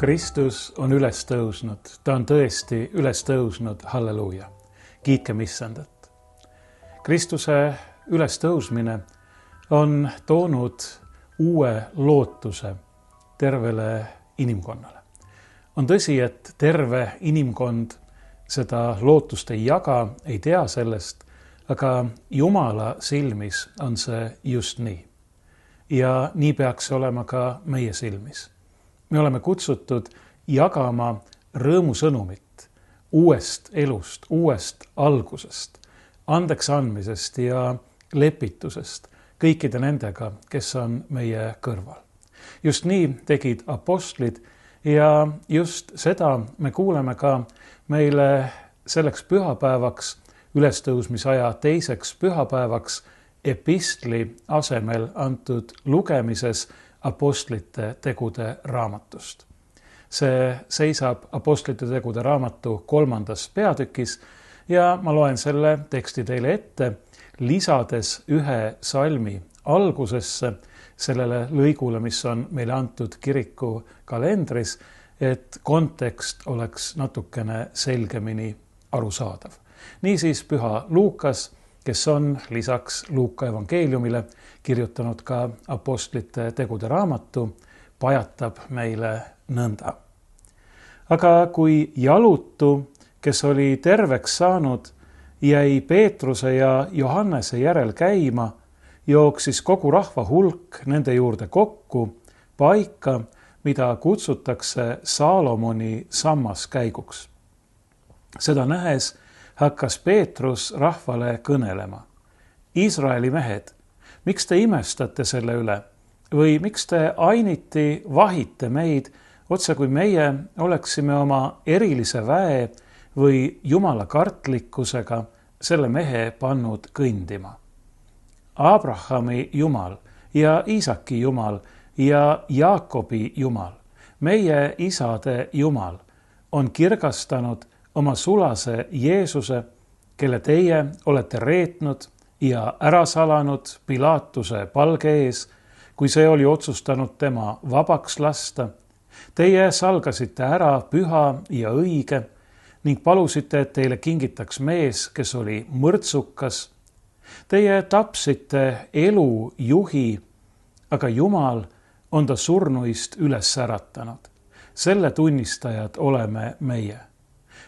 Kristus on üles tõusnud, ta on tõesti üles tõusnud, halleluuja. Kiitkem Issandat. Kristuse üles tõusmine on toonud uue lootuse tervele inimkonnale. On tõsi, et terve inimkond seda lootust ei jaga, ei tea sellest, aga Jumala silmis on see just nii. Ja nii peaks olema ka meie silmis. Me oleme kutsutud jagama rõõmusõnumit uuest elust, uuest algusest, andeks andmisest ja lepitusest kõikide nendega, kes on meie kõrval. Just nii tegid apostlid ja just seda me kuuleme ka meile selleks pühapäevaks, ülestõusmisaja teiseks pühapäevaks epistli asemel antud lugemises apostlite tegude raamatust. See seisab apostlite tegude raamatu 3. peatükis ja ma loen selle teksti teile ette, lisades ühe salmi algusesse sellele lõigule, mis on meile antud kiriku kalendris, et kontekst oleks natukene selgemini arusaadav. Niisiis püha Luukas, kes on lisaks Luuka evangeeliumile kirjutanud ka apostlite tegude raamatu, pajatab meile nõnda. Aga kui jalutu, kes oli terveks saanud, jäi Peetruse ja Johannese järel käima, jooksis kogu rahva hulk nende juurde kokku paika, mida kutsutakse Saalomoni sammaskäiguks. Seda nähes hakkas Peetrus rahvale kõnelema. Iisraeli mehed, miks te imestate selle üle? Või miks te ainiti vahite meid, otse kui meie oleksime oma erilise väe või jumala kartlikkusega selle mehe pannud kõndima? Abrahami Jumal ja Iisaki Jumal ja Jaakobi Jumal, meie isade Jumal, on kirgastanud oma sulase Jeesuse, kelle teie olete reetnud ja ära salanud Pilaatuse palge ees, kui see oli otsustanud tema vabaks lasta. Teie salgasite ära püha ja õige ning palusite, et teile kingitaks mees, kes oli mõrtsukas. Teie tapsite elu juhi, aga Jumal on ta surnuist üles äratanud. Selle tunnistajad oleme meie.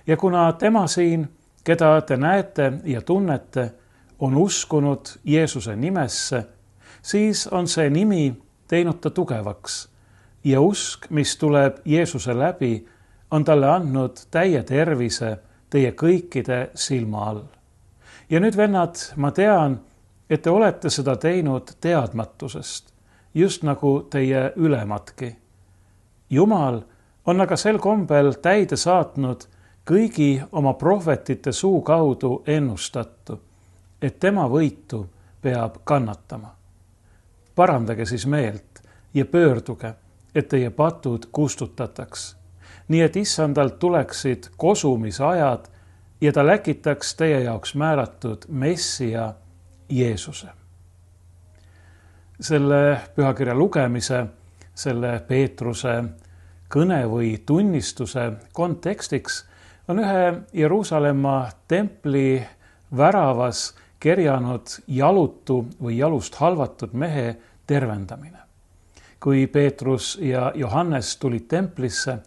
Ja kuna tema siin, keda te näete ja tunnete, on uskunud Jeesuse nimesse, siis on see nimi teinud ta tugevaks ja usk, mis tuleb Jeesuse läbi, on talle andnud täie tervise teie kõikide silma all. Ja nüüd, vennad, ma tean, et te olete seda teinud teadmatusest, just nagu teie ülematki. Jumal on aga sel kombel täide saatnud kõigi oma prohvetite suu kaudu ennustatu, et tema võitu peab kannatama. Parandage siis meelt ja pöörduge, et teie patud kustutataks, nii et Issandalt tuleksid kosumisajad ja ta läkitaks teie jaoks määratud Messia Jeesuse. Selle pühakirja lugemise, selle Peetruse kõne või tunnistuse kontekstiks on ühe Jeruusalemma templi väravas kerjanud jalutu või jalust halvatud mehe tervendamine. Kui Peetrus ja Johannes tulid templisse,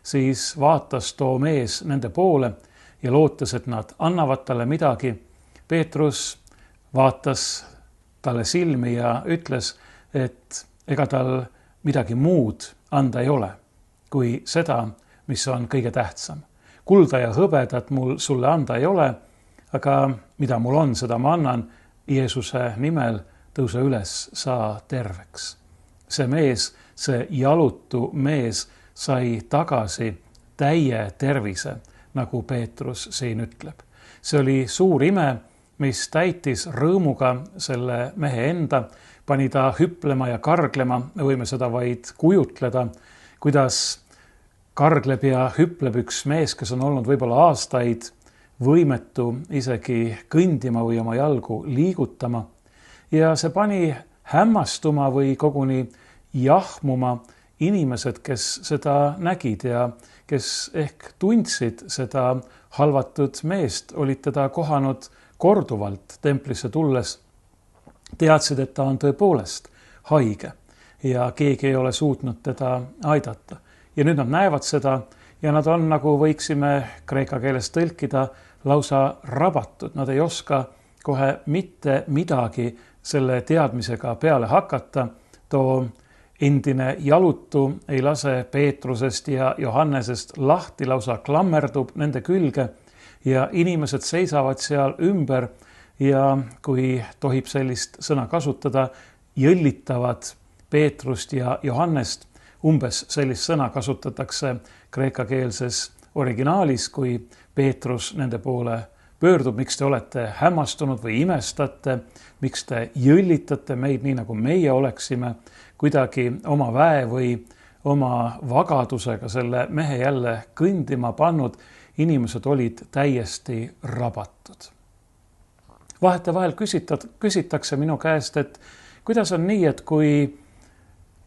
siis vaatas too mees nende poole ja lootes, et nad annavad talle midagi. Peetrus vaatas talle silmi ja ütles, et ega tal midagi muud anda ei ole, kui seda, mis on kõige tähtsam. Kulda ja hõbedat mul sulle anda ei ole, aga mida mul on, seda ma annan. Jeesuse nimel tõuse üles, saa terveks. See mees, see jalutu mees sai tagasi täie tervise, nagu Peetrus siin ütleb. See oli suur ime, mis täitis rõõmuga selle mehe enda, pani ta hüplema ja karglema, me võime seda vaid kujutleda, kuidas kargleb ja hüpleb üks mees, kes on olnud võib-olla aastaid võimetu isegi kõndima või oma jalgu liigutama. Ja see pani hämmastuma või koguni jahmuma inimesed, kes seda nägid ja kes ehk tundsid seda halvatud meest, olid teda kohanud korduvalt templisse tulles, teadsid, et ta on tõepoolest haige ja keegi ei ole suutnud teda aidata. Ja nüüd nad näevad seda ja nad on, nagu võiksime kreeka keeles tõlkida, lausa rabatud. Nad ei oska kohe mitte midagi selle teadmisega peale hakata. Too endine jalutu ei lase Peetrusest ja Johannesest lahti, lausa klammerdub nende külge ja inimesed seisavad seal ümber ja kui tohib sellist sõna kasutada, jõllitavad Peetrust ja Johannest. Umbes sellist sõna kasutatakse kreekakeelses originaalis, kui Peetrus nende poole pöördub, miks te olete hämmastunud või imestate, miks te jõllitate meid nii, nagu meie oleksime kuidagi oma väe või oma vagadusega selle mehe jälle kõndima pannud. Inimesed olid täiesti rabatud. Vahetevahel küsitakse minu käest, et kuidas on nii, et kui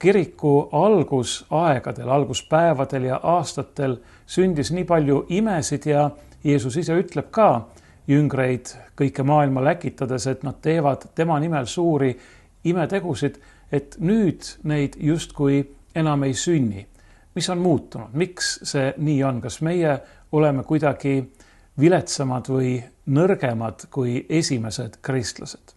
kiriku algusaegadel, alguspäevadel ja aastatel sündis nii palju imesid ja Jeesus ise ütleb ka jüngreid kõike maailma läkitades, et nad teevad tema nimel suuri imetegusid, et nüüd neid justkui enam ei sünni. Mis on muutunud? Miks see nii on? Kas meie oleme kuidagi viletsamad või nõrgemad kui esimesed kristlased?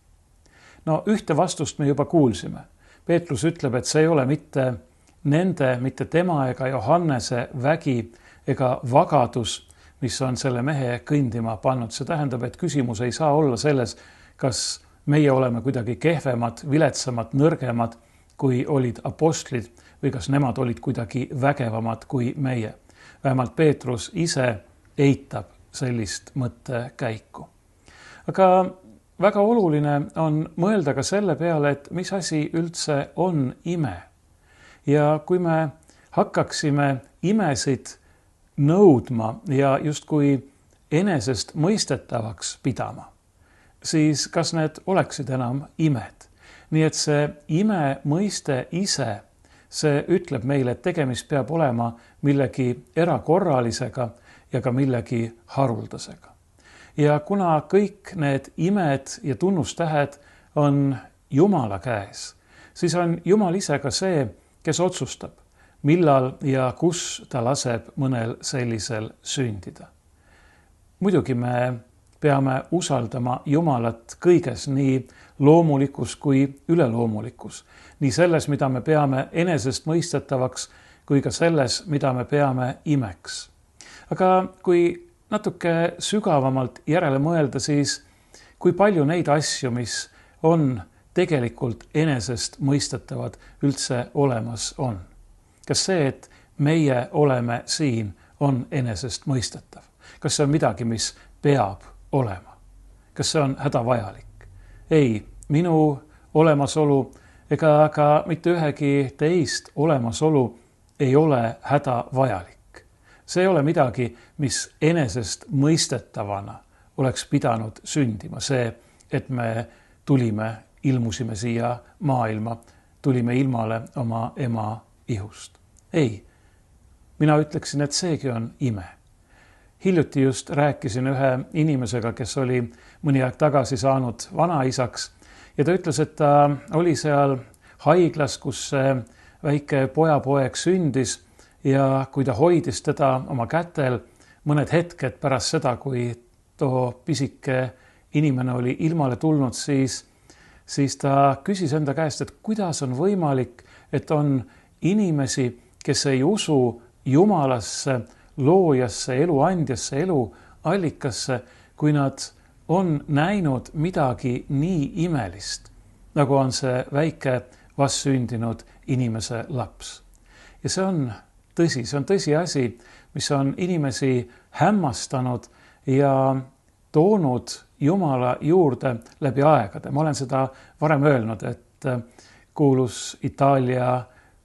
No ühte vastust me juba kuulsime. Peetrus ütleb, et see ei ole mitte tema ega Johannese vägi ega vagadus, mis on selle mehe kõndima pannud. See tähendab, et küsimus ei saa olla selles, kas meie oleme kuidagi kehvemad, viletsamad, nõrgemad, kui olid apostlid või kas nemad olid kuidagi vägevamad kui meie. Vähemalt Peetrus ise eitab sellist mõttekäiku. Aga väga oluline on mõelda ka selle peale, et mis asi üldse on ime. Ja kui me hakkaksime imesid nõudma ja justkui enesest mõistetavaks pidama, siis kas need oleksid enam imed? Nii et see ime mõiste ise, see ütleb meile, et tegemist peab olema millegi erakorralisega ja ka millegi haruldasega. Ja kuna kõik need imed ja tunnustähed on Jumala käes, siis on Jumal ise ka see, kes otsustab, millal ja kus ta laseb mõnel sellisel sündida. Muidugi me peame usaldama Jumalat kõiges, nii loomulikus kui üleloomulikus. Nii selles, mida me peame enesest mõistetavaks, kui ka selles, mida me peame imeks. Aga kui natuke sügavamalt järele mõelda, siis kui palju neid asju, mis on tegelikult enesest mõistetavad, üldse olemas on. Kas see, et meie oleme siin, on enesest mõistetav? Kas see on midagi, mis peab olema? Kas see on hädavajalik? Ei, minu olemasolu ega ka mitte ühegi teist olemasolu ei ole hädavajalik. See ei ole midagi, mis enesest mõistetavana oleks pidanud sündima. See, et me ilmusime siia maailma, tulime ilmale oma ema ihust. Ei, mina ütleksin, et seegi on ime. Hiljuti just rääkisin ühe inimesega, kes oli mõni aeg tagasi saanud vanaisaks ja ta ütles, et ta oli seal haiglas, kus väike pojapoeg sündis ja kui ta hoidis teda oma kätel mõned hetked pärast seda, kui too pisike inimene oli ilmale tulnud, siis ta küsis enda käest, et kuidas on võimalik, et on inimesi, kes ei usu Jumalasse, loojasse, eluandjasse, eluallikasse, kui nad on näinud midagi nii imelist, nagu on see väike vastsündinud inimese laps. Ja see on tõsiasi, mis on inimesi hämmastanud ja toonud Jumala juurde läbi aegade. Ma olen seda varem öelnud, et kuulus Itaalia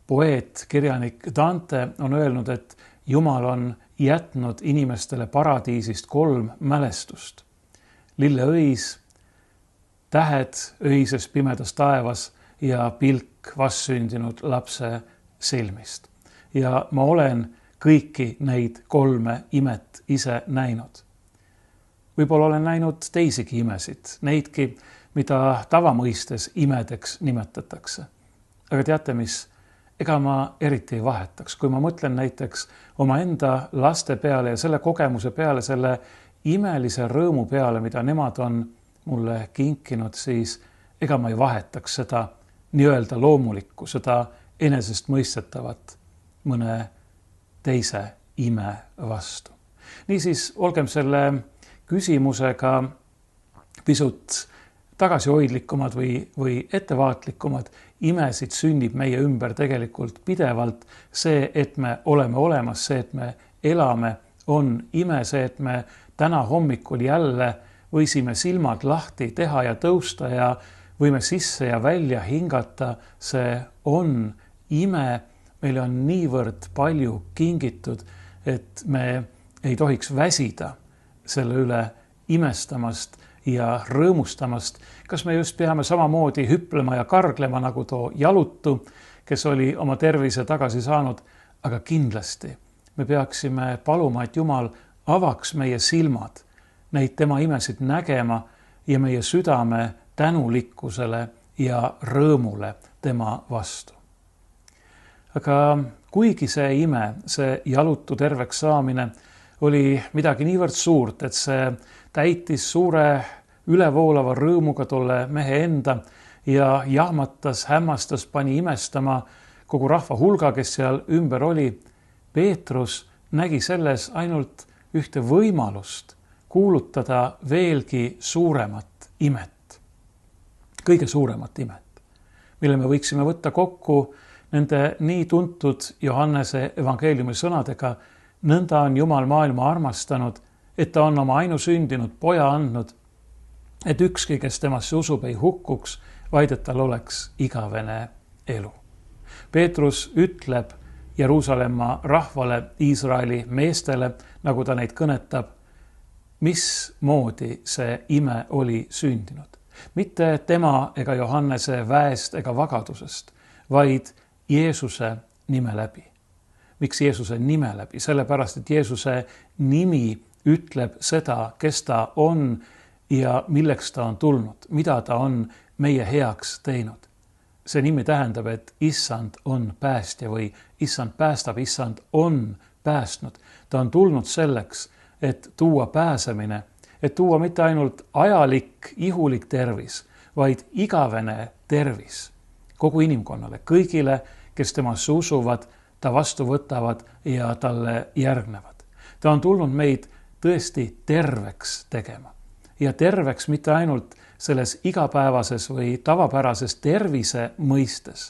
poeet, kirjanik Dante on öelnud, et Jumal on jätnud inimestele paradiisist 3 mälestust. Lilleõis, tähed öises pimedas taevas ja pilk vastsündinud lapse silmist. Ja ma olen kõiki neid 3 imet ise näinud. Võib-olla olen näinud teisigi imesid, neidki, mida tavamõistes imedeks nimetatakse. Aga teate mis? Ega ma eriti ei vahetaks. Kui ma mõtlen näiteks omaenda laste peale ja selle kogemuse peale, selle imelise rõõmu peale, mida nemad on mulle kinkinud, siis ega ma ei vahetaks seda nii-öelda loomulikku, seda enesestmõistetavat mõne teise ime vastu. Niisiis, olgem selle küsimusega pisut tagasihoidlikumad või ettevaatlikumad. Imesid sünnib meie ümber tegelikult pidevalt. See, et me oleme olemas, see, et me elame, on ime. See, et me täna hommikul jälle võisime silmad lahti teha ja tõusta ja võime sisse ja välja hingata, see on ime. Meile on niivõrd palju kingitud, et me ei tohiks väsida selle üle imestamast ja rõõmustamast. Kas me just peame samamoodi hüplema ja karglema nagu too jalutu, kes oli oma tervise tagasi saanud, aga kindlasti me peaksime paluma, et Jumal avaks meie silmad neid tema imesid nägema ja meie südame tänulikkusele ja rõõmule tema vastu. Aga kuigi see ime, see jalutu terveks saamine oli midagi niivõrd suurt, et see täitis suure ülevoolava rõõmuga tolle mehe enda ja jahmatas, hämmastas, pani imestama kogu rahva hulga, kes seal ümber oli. Peetrus nägi selles ainult ühte võimalust kuulutada veelgi suuremat imet, kõige suuremat imet, mille me võiksime võtta kokku nende nii tuntud Johannese evangeeliumi sõnadega: nõnda on Jumal maailma armastanud, et ta on oma ainusündinud poja andnud, et ükski, kes temasse usub, ei hukkuks, vaid et tal oleks igavene elu. Peetrus ütleb Jeruusalemma rahvale, Iisraeli meestele, nagu ta neid kõnetab, mismoodi see ime oli sündinud. Mitte tema ega Johannese väest ega vagadusest, vaid Jeesuse nime läbi. Miks Jeesuse nime läbi? Sellepärast, et Jeesuse nimi ütleb seda, kes ta on ja milleks ta on tulnud, mida ta on meie heaks teinud. See nimi tähendab, et issand on päästja või issand päästab, issand on päästnud. Ta on tulnud selleks, et tuua pääsemine, et tuua mitte ainult ajalik, ihulik tervis, vaid igavene tervis kogu inimkonnale, kõigile, kes temasse usuvad, ta vastu võtavad ja talle järgnevad. Ta on tulnud meid tõesti terveks tegema. Ja terveks mitte ainult selles igapäevases või tavapärases tervise mõistes,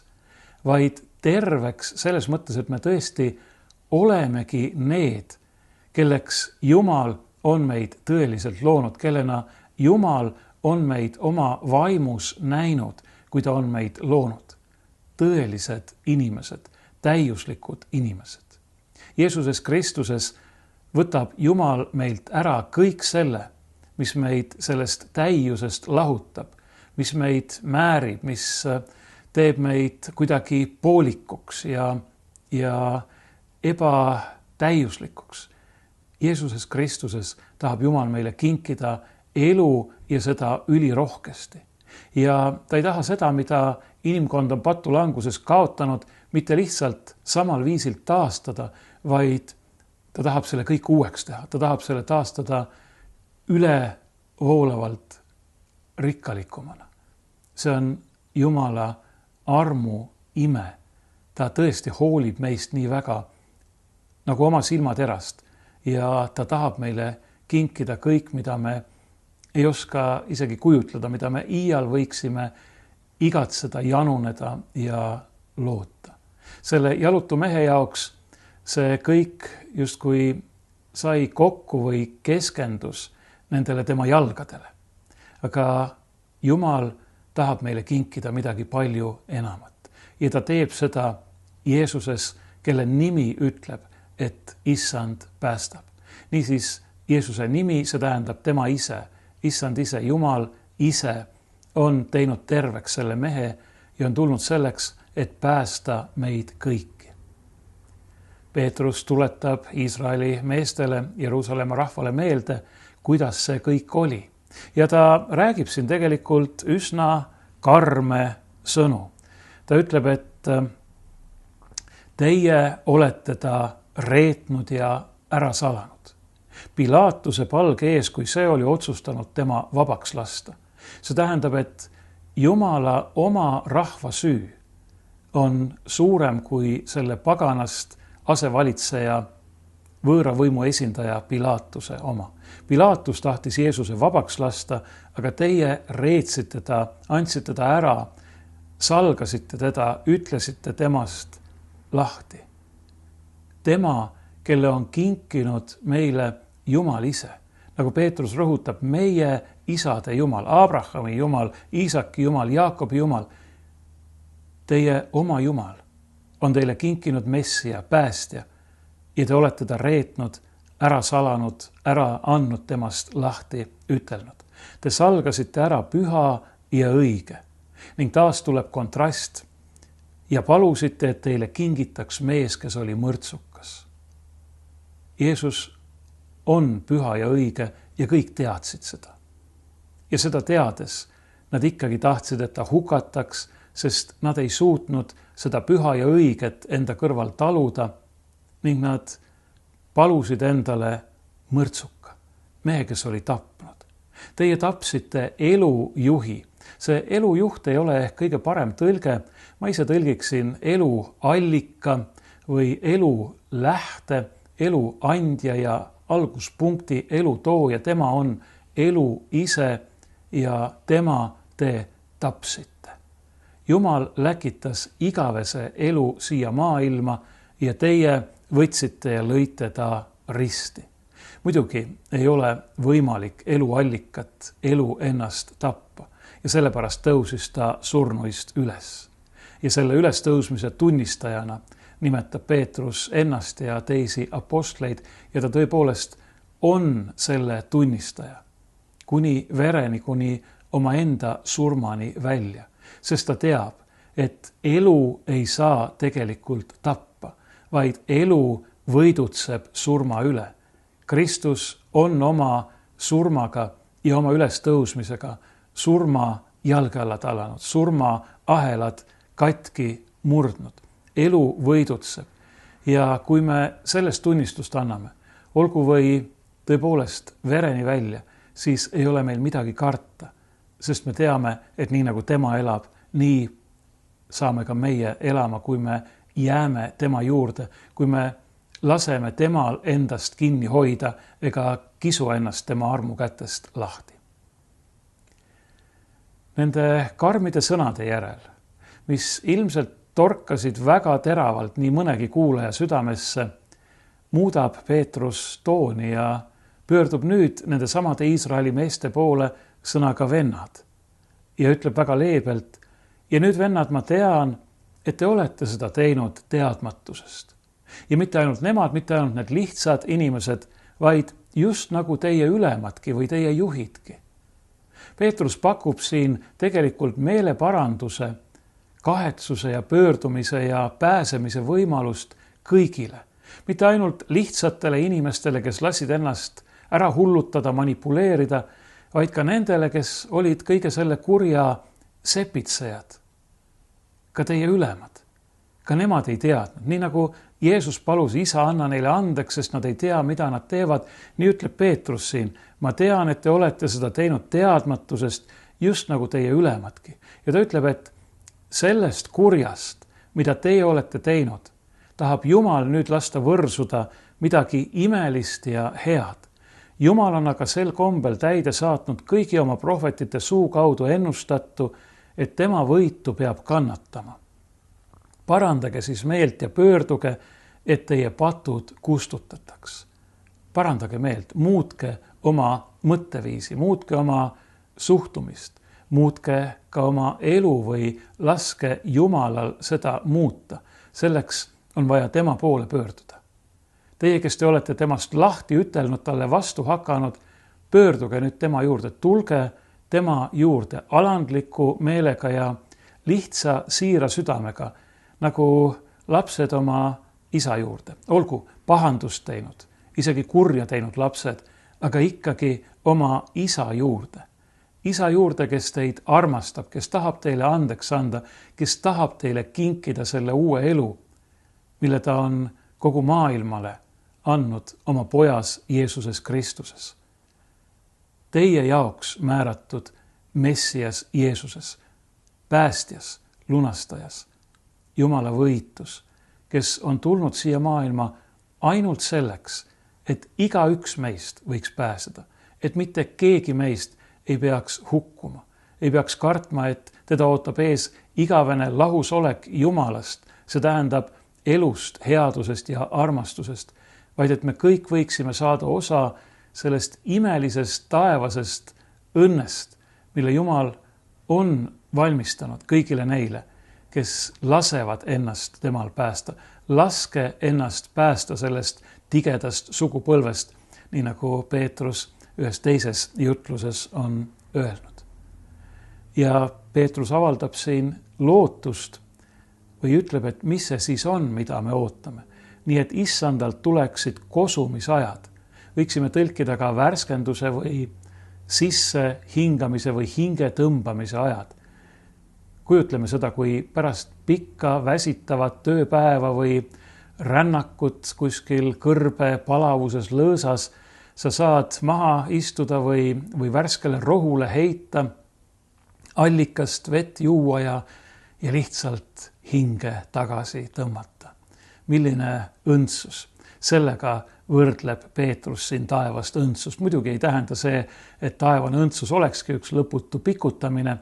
vaid terveks selles mõttes, et me tõesti olemegi need, kelleks Jumal on meid tõeliselt loonud, kellena Jumal on meid oma vaimus näinud, kui ta on meid loonud. Tõelised inimesed, täiuslikud inimesed. Jeesuses Kristuses võtab Jumal meilt ära kõik selle, mis meid sellest täiusest lahutab, mis meid määrib, mis teeb meid kuidagi poolikuks ja ebatäiuslikuks. Jeesuses Kristuses tahab Jumal meile kinkida elu ja seda ülirohkesti. Ja ta ei taha seda, mida inimkond on patulanguses kaotanud, mitte lihtsalt samal viisil taastada, vaid ta tahab selle kõik uueks teha. Ta tahab selle taastada ülevoolavalt rikkalikumana. See on Jumala armu ime. Ta tõesti hoolib meist nii väga nagu oma silmaterast ja ta tahab meile kinkida kõik, mida me ei oska isegi kujutleda, mida me iial võiksime igatseda, januneda ja loota. Selle jalutu mehe jaoks see kõik justkui sai kokku või keskendus nendele tema jalgadele. Aga Jumal tahab meile kinkida midagi palju enamat. Ja ta teeb seda Jeesuses, kelle nimi ütleb, et issand päästab. Niisiis Jeesuse nimi, see tähendab tema ise, issand ise, Jumal ise on teinud terveks selle mehe ja on tulnud selleks, et päästa meid kõiki. Peetrus tuletab Iisraeli meestele, Jeruusalemma rahvale meelde, kuidas see kõik oli. Ja ta räägib siin tegelikult üsna karme sõnu. Ta ütleb, et teie olete ta reetnud ja ära salanud. Pilaatuse palge ees, kui see oli otsustanud tema vabaks lasta. See tähendab, et Jumala oma rahva süü on suurem kui selle paganast asevalitseja võõra võimu esindaja Pilaatuse oma. Pilaatus tahtis Jeesuse vabaks lasta, aga teie reetsite ta, andsite ta ära, salgasite teda, ütlesite temast lahti. Tema, kelle on kinkinud meile Jumal ise. Nagu Peetrus rõhutab, meie isade Jumal, Abrahami Jumal, Iisaki Jumal, Jaakobi Jumal. Teie oma Jumal on teile kinkinud Messia, päästja ja te olete ta reetnud, ära salanud, ära andnud temast lahti ütelnud. Te salgasite ära püha ja õige ning taas tuleb kontrast ja palusite, et teile kingitaks mees, kes oli mõrtsukas. Jeesus on püha ja õige ja kõik teadsid seda. Ja seda teades nad ikkagi tahtsid, et ta hukataks, sest nad ei suutnud seda püha ja õiget enda kõrval taluda ning nad palusid endale mõrtsuka, mehe, kes oli tapnud. Teie tapsite elujuhi. See elujuht ei ole ehk kõige parem tõlge. Ma ise tõlgiksin eluallika või elulähte, eluandja ja alguspunkti elutooja. Tema on elu ise ja tema te tapsite. Jumal läkitas igavese elu siia maailma ja teie võtsite ja lõite ta risti. Muidugi ei ole võimalik eluallikat, elu ennast tappa ja sellepärast tõusis ta surnuist üles. Ja selle ülestõusmise tunnistajana nimetab Peetrus ennast ja teisi apostleid ja ta tõepoolest on selle tunnistaja kuni vereni, kuni omaenda surmani välja. Sest ta teab, et elu ei saa tegelikult tappa, vaid elu võidutseb surma üle. Kristus on oma surmaga ja oma ülestõusmisega surma jalge alla talanud, surma ahelad katki murdnud. Elu võidutseb ja kui me sellest tunnistust anname, olgu või tõepoolest vereni välja, siis ei ole meil midagi karta. Sest me teame, et nii nagu tema elab, nii saame ka meie elama, kui me jääme tema juurde, kui me laseme temal endast kinni hoida ega kisu ennast tema armu kätest lahti. Nende karmide sõnade järel, mis ilmselt torkasid väga teravalt nii mõnegi kuulaja südamesse, muudab Peetrus tooni ja pöördub nüüd nende samade Iisraeli meeste poole sõnaga vennad ja ütleb väga leebelt, ja nüüd vennad, ma tean, et te olete seda teinud teadmatusest. Ja mitte ainult nemad, mitte ainult need lihtsad inimesed, vaid just nagu teie ülemadki või teie juhidki. Peetrus pakub siin tegelikult meeleparanduse, kahetsuse ja pöördumise ja pääsemise võimalust kõigile. Mitte ainult lihtsatele inimestele, kes lasid ennast ära hullutada, manipuleerida, vaid ka nendele, kes olid kõige selle kurja sepitsejad. Ka teie ülemad. Ka nemad ei teadnud. Nii nagu Jeesus palus isa anna neile andeks, sest nad ei tea, mida nad teevad. Nii ütleb Peetrus siin. Ma tean, et te olete seda teinud teadmatusest, just nagu teie ülemadki. Ja ta ütleb, et sellest kurjast, mida teie olete teinud, tahab Jumal nüüd lasta võrsuda midagi imelist ja head. Jumal on aga sel kombel täide saatnud kõigi oma prohvetite suu kaudu ennustatu, et tema võitu peab kannatama. Parandage siis meelt ja pöörduge, et teie patud kustutataks. Parandage meelt, muutke oma mõtteviisi, muutke oma suhtumist, muutke ka oma elu või laske Jumalal seda muuta. Selleks on vaja tema poole pöörduda. Teie, kes te olete temast lahti ütelnud, talle vastu hakanud, pöörduge nüüd tema juurde, tulge tema juurde alandliku meelega ja lihtsa siira südamega, nagu lapsed oma isa juurde, olgu pahandust teinud, isegi kurja teinud lapsed, aga ikkagi oma isa juurde. Isa juurde, kes teid armastab, kes tahab teile andeks anda, kes tahab teile kinkida selle uue elu, mille ta on kogu maailmale andnud oma pojas Jeesuses Kristuses. Teie jaoks määratud Messias Jeesuses, päästjas, lunastajas, Jumala võitus, kes on tulnud siia maailma ainult selleks, et igaüks meist võiks pääseda, et mitte keegi meist ei peaks hukkuma, ei peaks kartma, et teda ootab ees igavene lahusolek Jumalast, see tähendab elust, headusest ja armastusest, vaid et me kõik võiksime saada osa sellest imelisest taevasest õnnest, mille Jumal on valmistanud kõigile neile, kes lasevad ennast temal päästa. Laske ennast päästa sellest tigedast sugupõlvest, nii nagu Peetrus ühes teises jutluses on öelnud. Ja Peetrus avaldab siin lootust või ütleb, et mis see siis on, mida me ootame. Nii et issandalt tuleksid kosumisajad. Võiksime tõlkida ka värskenduse või sisse hingamise või hinge tõmbamise ajad. Kujutleme seda, kui pärast pikka väsitavat tööpäeva või rännakut kuskil kõrbe palavuses lõõsas sa saad maha istuda või värskele rohule heita, allikast vett juua ja lihtsalt hinge tagasi tõmmata. Milline õndsus. Sellega võrdleb Peetrus siin taevast õndsust. Muidugi ei tähenda see, et taevane õndsus olekski üks lõputu pikutamine,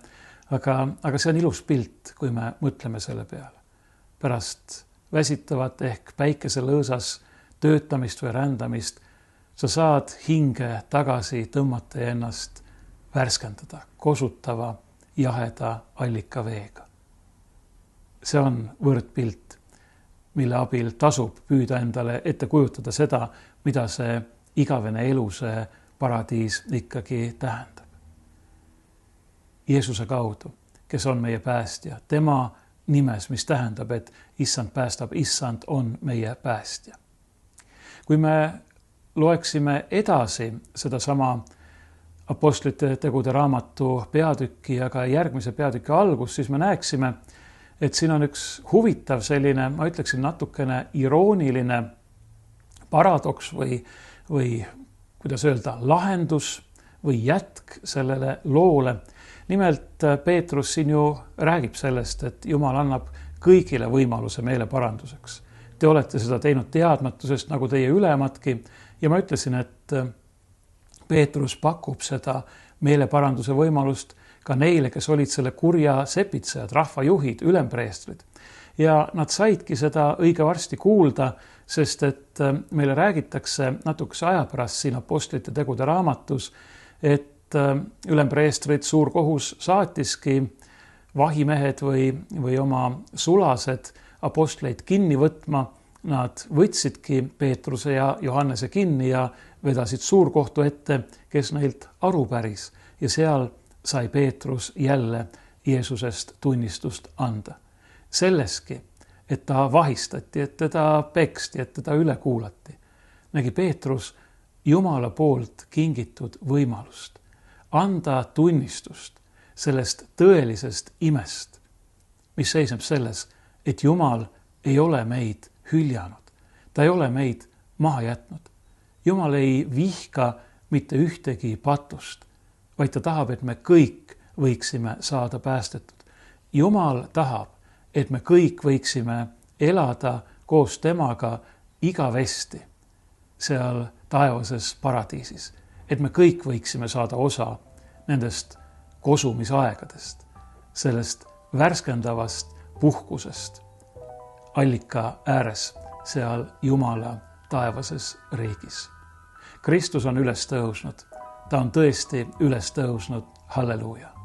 aga see on ilus pilt, kui me mõtleme selle peale. Pärast väsitavat ehk päikeselõõsas töötamist või rändamist sa saad hinge tagasi tõmmata ja ennast värskendada kosutava jaheda allikaveega. See on võrdpilt, mille abil tasub püüda endale ette kujutada seda, mida see igavene elu, see paradiis ikkagi tähendab. Jeesuse kaudu, kes on meie päästja, tema nimes, mis tähendab, et issand päästab, issand on meie päästja. Kui me loeksime edasi sedasama Apostlite tegude raamatu peatükki ja ka järgmise peatüki algus, siis me näeksime, et siin on üks huvitav selline, ma ütleksin natukene irooniline paradoks või kuidas öelda, lahendus või jätk sellele loole. Nimelt Peetrus siin ju räägib sellest, et Jumal annab kõigile võimaluse meeleparanduseks. Te olete seda teinud teadmatusest nagu teie ülematki ja ma ütlesin, et Peetrus pakub seda meeleparanduse võimalust ka neile, kes olid selle kurja sepitsejad, rahvajuhid, ülempreestrid. Ja nad saidki seda õige varsti kuulda, sest et meile räägitakse natukese aja pärast siin Apostlite tegude raamatus, et ülempreestrid suur kohus saatiski vahimehed või oma sulased apostleid kinni võtma. Nad võtsidki Peetruse ja Johannese kinni ja vedasid suurkohtu ette, kes neilt aru päris ja seal sai Peetrus jälle Jeesusest tunnistust anda. Selleski, et ta vahistati, et teda peksti, et teda üle kuulati, nägi Peetrus Jumala poolt kingitud võimalust anda tunnistust sellest tõelisest imest, mis seisneb selles, et Jumal ei ole meid hüljanud. Ta ei ole meid maha jätnud. Jumal ei vihka mitte ühtegi patust, vaid ta tahab, et me kõik võiksime saada päästetud. Jumal tahab, et me kõik võiksime elada koos temaga igavesti seal taevases paradiisis. Et me kõik võiksime saada osa nendest kosumisaegadest, sellest värskendavast puhkusest allika ääres seal Jumala taevases riigis. Kristus on üles tõusnud. Ta on tõesti üles tõusnud. Halleluuja.